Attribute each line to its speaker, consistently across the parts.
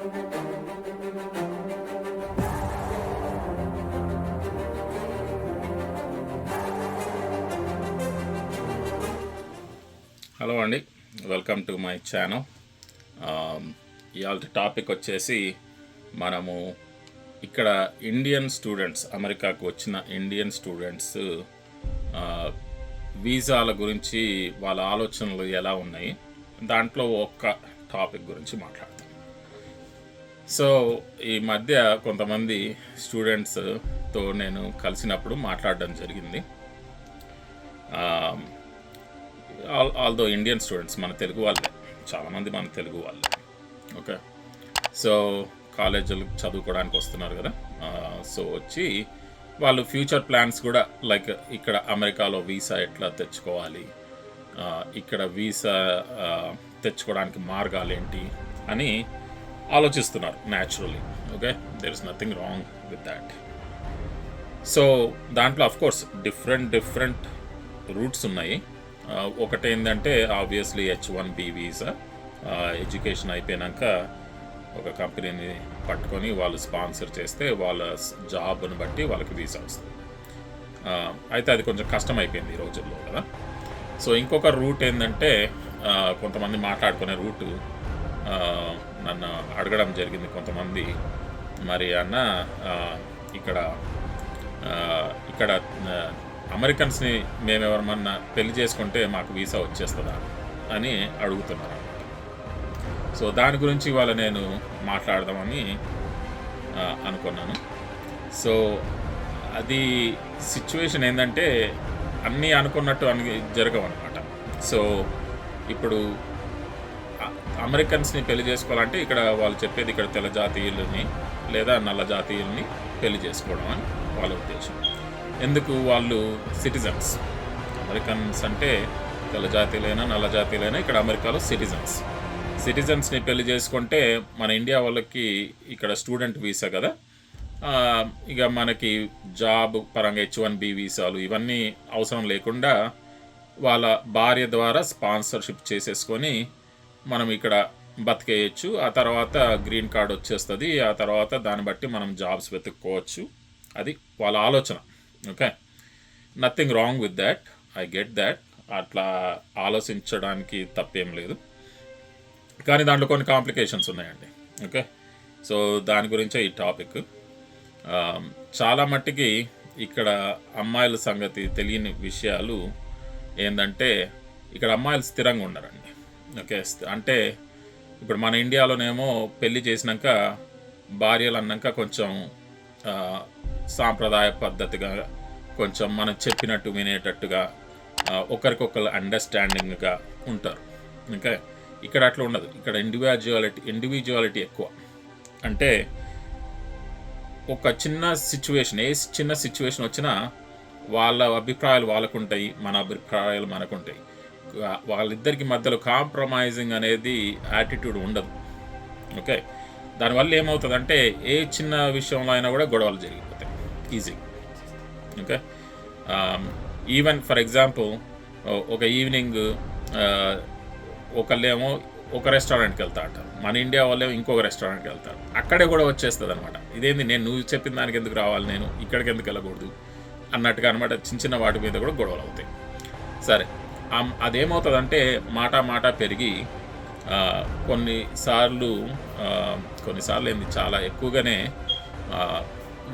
Speaker 1: Hello అండి, welcome to my channel. ఇవాళ topic వచ్చేసి మనము ఇక్కడ ఇండియన్ స్టూడెంట్స్, అమెరికాకు వచ్చిన ఇండియన్ స్టూడెంట్స్ వీసాల గురించి వాళ్ళ ఆలోచనలు ఎలా ఉన్నాయి, దాంట్లో ఒక్క టాపిక్ గురించి మాట్లాడతాం. సో ఈ మధ్య కొంతమంది స్టూడెంట్స్తో నేను కలిసినప్పుడు మాట్లాడడం జరిగింది. ఆల్దో ఇండియన్ స్టూడెంట్స్, మన తెలుగు వాళ్ళే, చాలామంది మన తెలుగు వాళ్ళే. ఓకే, సో కాలేజీలు చదువుకోవడానికి వస్తున్నారు కదా. సో వచ్చి వాళ్ళు ఫ్యూచర్ ప్లాన్స్ కూడా, లైక్ ఇక్కడ అమెరికాలో వీసా ఎట్లా తెచ్చుకోవాలి, ఇక్కడ వీసా తెచ్చుకోవడానికి మార్గాలు ఏంటి అని ఆలోచిస్తున్నారు naturally. Okay, there is nothing wrong with that. So దాంట్లో అఫ్కోర్స్ డిఫరెంట్ రూట్స్ ఉన్నాయి. ఒకటి ఏంటంటే ఆబ్వియస్లీ H1B వీసా, ఎడ్యుకేషన్ అయిపోయాక ఒక కంపెనీని పట్టుకొని వాళ్ళు స్పాన్సర్ చేస్తే వాళ్ళ జాబ్ని బట్టి వాళ్ళకి వీసా వస్తుంది. అయితే అది కొంచెం కష్టం అయిపోయింది ఈ రోజుల్లో కదా. సో ఇంకొక రూట్ ఏంటంటే కొంతమంది మాట్లాడుకునే రూటు నన్ను అడగడం జరిగింది కొంతమంది, మరి అన్న ఇక్కడ అమెరికన్స్ని మేము ఎవరమన్నా పెళ్లి చేసుకుంటే మాకు వీసా వచ్చేస్తుందా అని అడుగుతున్నారు. సో దాని గురించి ఇవాళ నేను మాట్లాడదామని అనుకున్నాను. సో అది సిచ్యువేషన్ ఏంటంటే అన్నీ అనుకున్నట్టు జరగవు అనమాట. సో ఇప్పుడు అమెరికన్స్ని పెళ్లి చేసుకోవాలంటే ఇక్కడ వాళ్ళు చెప్పేది ఇక్కడ తెల్ల జాతీయులని లేదా నల్ల జాతీయుల్ని పెళ్లి చేసుకోవడం అని వాళ్ళ ఉద్దేశం. ఎందుకు? వాళ్ళు సిటిజన్స్, అమెరికన్స్ అంటే తెల్ల జాతీయులైనా నల్ల జాతీయులైనా ఇక్కడ అమెరికాలో సిటిజన్స్ని పెళ్లి చేసుకుంటే మన ఇండియా వాళ్ళకి ఇక్కడ స్టూడెంట్ వీసా కదా, ఇక మనకి జాబ్ పరంగా H1B వీసాలు ఇవన్నీ అవసరం లేకుండా వాళ్ళ భార్య ద్వారా స్పాన్సర్షిప్ చేసేసుకొని మనం ఇక్కడ బతికేయచ్చు. ఆ తర్వాత గ్రీన్ కార్డ్ వచ్చేస్తుంది. ఆ తర్వాత దాన్ని బట్టి మనం జాబ్స్ వెతుక్కోవచ్చు. అది వాళ్ళ ఆలోచన. Okay, nothing wrong with that, I get that. అట్లా ఆలోచించడానికి తప్పేం లేదు, కానీ దాంట్లో కొన్ని కాంప్లికేషన్స్ ఉన్నాయండి. ఓకే, సో దాని గురించే ఈ టాపిక్. చాలా మట్టికి ఇక్కడ అమ్మాయిల సంగతి తెలియని విషయాలు ఏంటంటే ఇక్కడ అమ్మాయిలు స్థిరంగా ఉండరండి. ఓకే, అంటే ఇప్పుడు మన ఇండియాలోనేమో పెళ్ళి చేసినాక భార్యలు అన్నాక కొంచెం సాంప్రదాయ పద్ధతిగా, కొంచెం మనం చెప్పినట్టు వినేటట్టుగా, ఒకరికొకరు అండర్స్టాండింగ్గా ఉంటారు. ఓకే, ఇక్కడ అట్లా ఉండదు. ఇక్కడ ఇండివిజువాలిటీ ఎక్కువ. అంటే ఒక చిన్న సిచ్యువేషన్ వచ్చినా వాళ్ళ అభిప్రాయాలు వాళ్ళకు ఉంటాయి, మన అభిప్రాయాలు మనకు ఉంటాయి. వాళ్ళిద్దరికి మధ్యలో కాంప్రమైజింగ్ అనేది యాటిట్యూడ్ ఉండదు. ఓకే, దానివల్ల ఏమవుతుందంటే ఏ చిన్న విషయంలో అయినా కూడా గొడవలు జరిగిపోతాయి easy. Okay, even for example ఒక ఈవినింగ్ ఒకళ్ళేమో ఒక రెస్టారెంట్కి వెళ్తా అంటారు, మన ఇండియా వాళ్ళేమో ఇంకొక రెస్టారెంట్కి వెళ్తారు. అక్కడే కూడా వచ్చేస్తుంది అనమాట. ఇదేంది, నువ్వు చెప్పిన దానికి ఎందుకు రావాలి, నేను ఇక్కడికి ఎందుకు వెళ్ళకూడదు అన్నట్టుగా అనమాట. చిన్న వాటి మీద కూడా గొడవలు అవుతాయి. సరే, అదేమవుతుందంటే మాట పెరిగి కొన్నిసార్లు ఏంది చాలా ఎక్కువగానే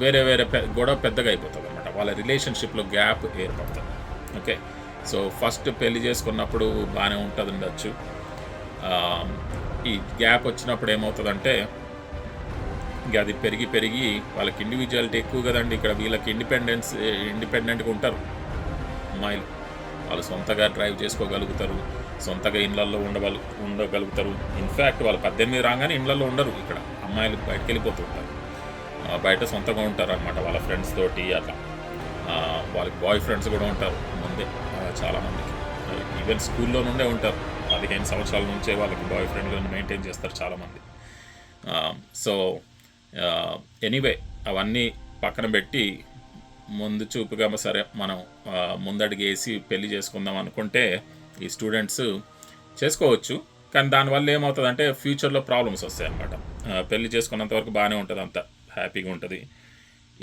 Speaker 1: వేరే గొడవ పెద్దగా అయిపోతుంది అనమాట. వాళ్ళ రిలేషన్షిప్లో గ్యాప్ ఏర్పడుతుంది. ఓకే, సో ఫస్ట్ పెళ్లి చేసుకున్నప్పుడు బాగానే ఉంటుంది ఉండొచ్చు. ఈ గ్యాప్ వచ్చినప్పుడు ఏమవుతుందంటే ఇక అది పెరిగి వాళ్ళకి ఇండివిజువాలిటీ ఎక్కువ కదండి. ఇక్కడ వీళ్ళకి ఇండిపెండెంట్గా ఉంటారు అమ్మాయిలు. వాళ్ళు సొంతగా డ్రైవ్ చేసుకోగలుగుతారు, సొంతగా ఇళ్ళల్లో ఉండగలుగుతారు. ఇన్ఫ్యాక్ట్ వాళ్ళు 18 రాగానే ఇళ్ళల్లో ఉండరు. ఇక్కడ అమ్మాయిలు బయటకు వెళ్ళిపోతూ ఉంటారు, బయట సొంతంగా ఉంటారు అనమాట వాళ్ళ ఫ్రెండ్స్ తోటి. అట్లా వాళ్ళకి బాయ్ ఫ్రెండ్స్ కూడా ఉంటారు ముందే చాలామందికి. ఈవెన్ స్కూల్లో నుండే ఉంటారు, 15 సంవత్సరాల నుంచే వాళ్ళకి బాయ్ ఫ్రెండ్లను మెయింటైన్ చేస్తారు చాలామంది. సో ఎనీవే అవన్నీ పక్కన పెట్టి ముందు చూపుగా సరే మనం ముందడుగేసి పెళ్లి చేసుకుందాం అనుకుంటే ఈ స్టూడెంట్స్ చేసుకోవచ్చు. కానీ దానివల్ల ఏమవుతుందంటే ఫ్యూచర్లో ప్రాబ్లమ్స్ వస్తాయి అన్నమాట. పెళ్లి చేసుకున్నంత వరకు బాగానే ఉంటుంది, అంత హ్యాపీగా ఉంటుంది.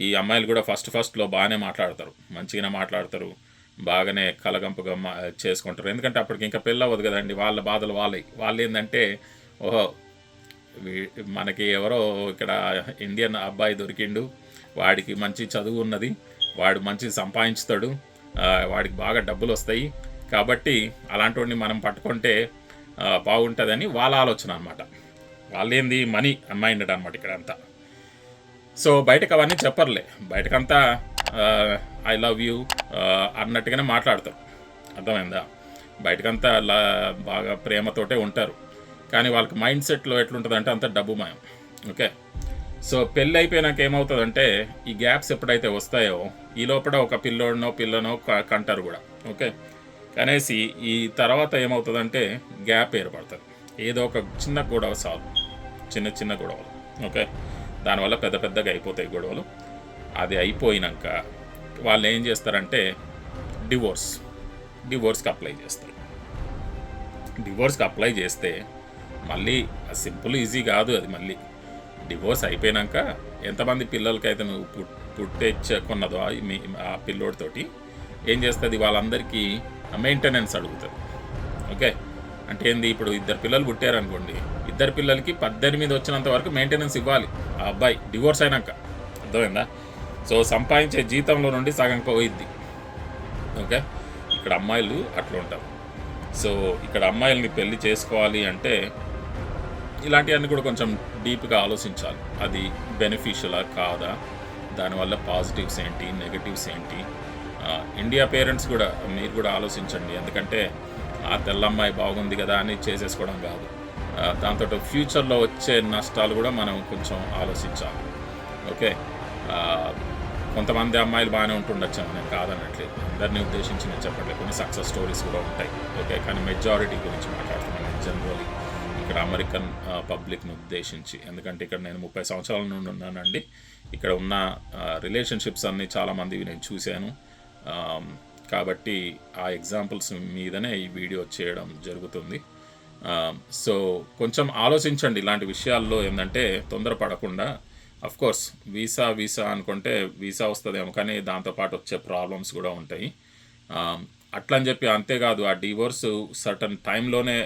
Speaker 1: ఈ అమ్మాయిలు కూడా ఫస్ట్లో బాగానే మాట్లాడతారు, మంచిగానే మాట్లాడతారు, బాగానే కలగంపుగా చేసుకుంటారు. ఎందుకంటే అప్పటికి ఇంకా పెళ్ళి అవ్వదు కదండి, వాళ్ళ బాధలు వాళ్ళు ఏంటంటే ఓహో మనకి ఎవరో ఇక్కడ ఇండియన్ అబ్బాయి దొరికిండు, వాడికి మంచి చదువు ఉన్నది, వాడు మంచి సంపాదించుతాడు, వాడికి బాగా డబ్బులు వస్తాయి, కాబట్టి అలాంటి వాడిని మనం పట్టుకుంటే బాగుంటుందని వాళ్ళ ఆలోచన అనమాట. వాళ్ళేంది మనీ మైండెడ్ అనమాట ఇక్కడ అంతా. సో బయటకు అవన్నీ చెప్పర్లే, బయటకంతా ఐ లవ్ యూ అన్నట్టుగానే మాట్లాడతారు, అర్థమైందా? బయటకంతా బాగా ప్రేమతోటే ఉంటారు, కానీ వాళ్ళకి మైండ్ సెట్లో ఎట్లుంటుందంటే అంత డబ్బు మాయం. ఓకే, సో పెళ్ళి అయిపోయినాక ఏమవుతుందంటే ఈ గ్యాప్స్ ఎప్పుడైతే వస్తాయో ఈ లోపల ఒక పిల్లనో కంటారు కూడా. ఓకే, కనేసి ఈ తర్వాత ఏమవుతుందంటే గ్యాప్ ఏర్పడుతుంది, ఏదో ఒక చిన్న గొడవ సాల్వ్, చిన్న గొడవలు. ఓకే, దానివల్ల పెద్దగా అయిపోతాయి గొడవలు. అది అయిపోయినాక వాళ్ళు ఏం చేస్తారంటే డివోర్స్కి అప్లై చేస్తారు. డివోర్స్కి అప్లై చేస్తే మళ్ళీ సింపుల్ ఈజీ కాదు అది. మళ్ళీ డివోర్స్ అయిపోయినాక ఎంతమంది పిల్లలకైతే నువ్వు పుట్టేచ్చుకున్నదో ఆ పిల్లోడితోటి ఏం చేస్తుంది, వాళ్ళందరికీ మెయింటెనెన్స్ అడుగుతుంది. ఓకే, అంటే ఏంది, ఇప్పుడు 2 పిల్లలు పుట్టారనుకోండి, 2 పిల్లలకి 18 వచ్చినంత వరకు మెయింటెనెన్స్ ఇవ్వాలి ఆ అబ్బాయి డివోర్స్ అయినాక, అర్థమైందా? సో సంపాదించే జీతంలో నుండి సగం పోయిద్ది. ఓకే, ఇక్కడ అమ్మాయిలు అట్లా ఉంటారు. సో ఇక్కడ అమ్మాయిల్ని పెళ్లి చేసుకోవాలి అంటే ఇలాంటివన్నీ కూడా కొంచెం డీప్గా ఆలోచించాలి, అది బెనిఫిషియలా కాదా, దానివల్ల పాజిటివ్స్ ఏంటి, నెగటివ్స్ ఏంటి. ఇండియా పేరెంట్స్ కూడా మీరు కూడా ఆలోచించండి, ఎందుకంటే ఆ తెల్లమ్మాయి బాగుంది కదా అని చేసేసుకోవడం కాదు, దాంతో ఫ్యూచర్లో వచ్చే నష్టాలు కూడా మనం కొంచెం ఆలోచించాలి. ఓకే, కొంతమంది అమ్మాయిలు బాగానే ఉంటుండొచ్చాము, నేను కాదనట్లేదు, అందరినీ ఉద్దేశించి నేను చెప్పట్లేదు, కొన్ని సక్సెస్ స్టోరీస్ కూడా ఉంటాయి. ఓకే, కానీ మెజారిటీ గురించి మాట్లాడుతున్నాను జనరల్లీ ఇక్కడ అమెరికన్ పబ్లిక్ని ఉద్దేశించి. ఎందుకంటే ఇక్కడ నేను 30 సంవత్సరాల నుండి ఉన్నానండి, ఇక్కడ ఉన్న రిలేషన్షిప్స్ అన్నీ చాలామందివి నేను చూశాను, కాబట్టి ఆ ఎగ్జాంపుల్స్ మీదనే ఈ వీడియో చేయడం జరుగుతుంది. సో కొంచెం ఆలోచించండి ఇలాంటి విషయాల్లో, ఏంటంటే తొందరపడకుండా. అఫ్కోర్స్ వీసా అనుకుంటే వీసా వస్తుందేమో, కానీ దాంతోపాటు వచ్చే ప్రాబ్లమ్స్ కూడా ఉంటాయి. అట్లా అని చెప్పి అంతేకాదు, ఆ డివోర్స్ సర్టన్ టైంలోనే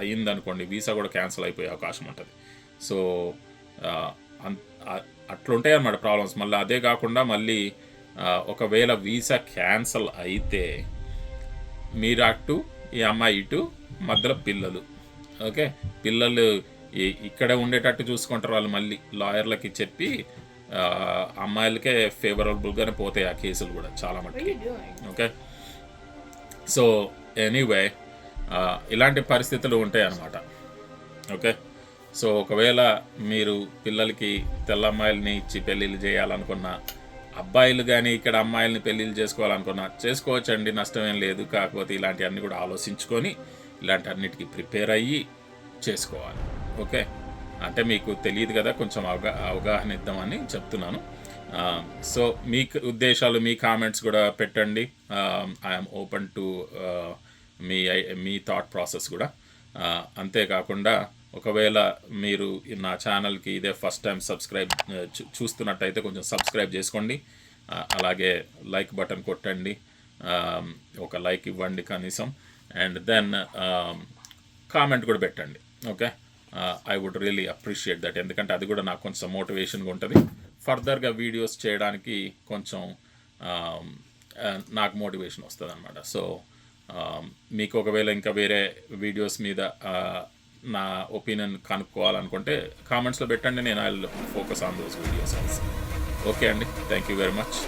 Speaker 1: అయ్యిందనుకోండి, వీసా కూడా క్యాన్సిల్ అయిపోయే అవకాశం ఉంటుంది. సో అట్లుంటాయి అన్నమాట ప్రాబ్లమ్స్. మళ్ళీ అదే కాకుండా మళ్ళీ ఒకవేళ వీసా క్యాన్సిల్ అయితే మీరు అటు ఈ అమ్మాయి ఇటు మధ్యలో పిల్లలు. ఓకే, పిల్లలు ఇక్కడే ఉండేటట్టు చూసుకుంటారు వాళ్ళు, మళ్ళీ లాయర్లకి చెప్పి అమ్మాయిలకే ఫేవరబుల్గానే పోతాయి ఆ కేసులు కూడా చాలా మట్టుకి. ఓకే, సో ఎనీవే ఇలాంటి పరిస్థితులు ఉంటాయి అన్నమాట. ఓకే, సో ఒకవేళ మీరు పిల్లలకి తెల్ల అమ్మాయిలని ఇచ్చి పెళ్ళిళ్ళు చేయాలనుకున్నా, అబ్బాయిలు కానీ ఇక్కడ అమ్మాయిలని పెళ్ళిళ్ళు చేసుకోవాలనుకున్నా చేసుకోవచ్చండి, నష్టమేం లేదు. కాకపోతే ఇలాంటివన్నీ కూడా ఆలోచించుకొని ఇలాంటి అన్నిటికీ ప్రిపేర్ అయ్యి చేసుకోవాలి. ఓకే, అంటే మీకు తెలియదు కదా, కొంచెం అవగాహన ఇద్దామని చెప్తున్నాను. సో మీ ఉద్దేశాలు, మీ కామెంట్స్ కూడా పెట్టండి. I'm open to me thought process కూడా. అంతేకాకుండా ఒకవేళ మీరు నా ఛానల్కి ఇదే ఫస్ట్ టైం చూస్తున్నట్టయితే కొంచెం సబ్స్క్రైబ్ చేసుకోండి, అలాగే లైక్ బటన్ కొట్టండి, ఒక లైక్ ఇవ్వండి కనీసం, అండ్ దెన్ కామెంట్ కూడా పెట్టండి. Okay, I would really appreciate that, ఎందుకంటే అది కూడా నాకు కొంచెం మోటివేషన్గా ఉంటుంది, ఫర్దర్గా వీడియోస్ చేయడానికి కొంచెం నాకు మోటివేషన్ వస్తుంది అనమాట. సో మీకు ఒకవేళ ఇంకా వేరే వీడియోస్ మీద నా ఒపీనియన్ కనుక్కోవాలనుకుంటే కామెంట్స్లో పెట్టండి, నేను I will focus on those videos also. Okay అండి, థ్యాంక్ యూ వెరీ మచ్.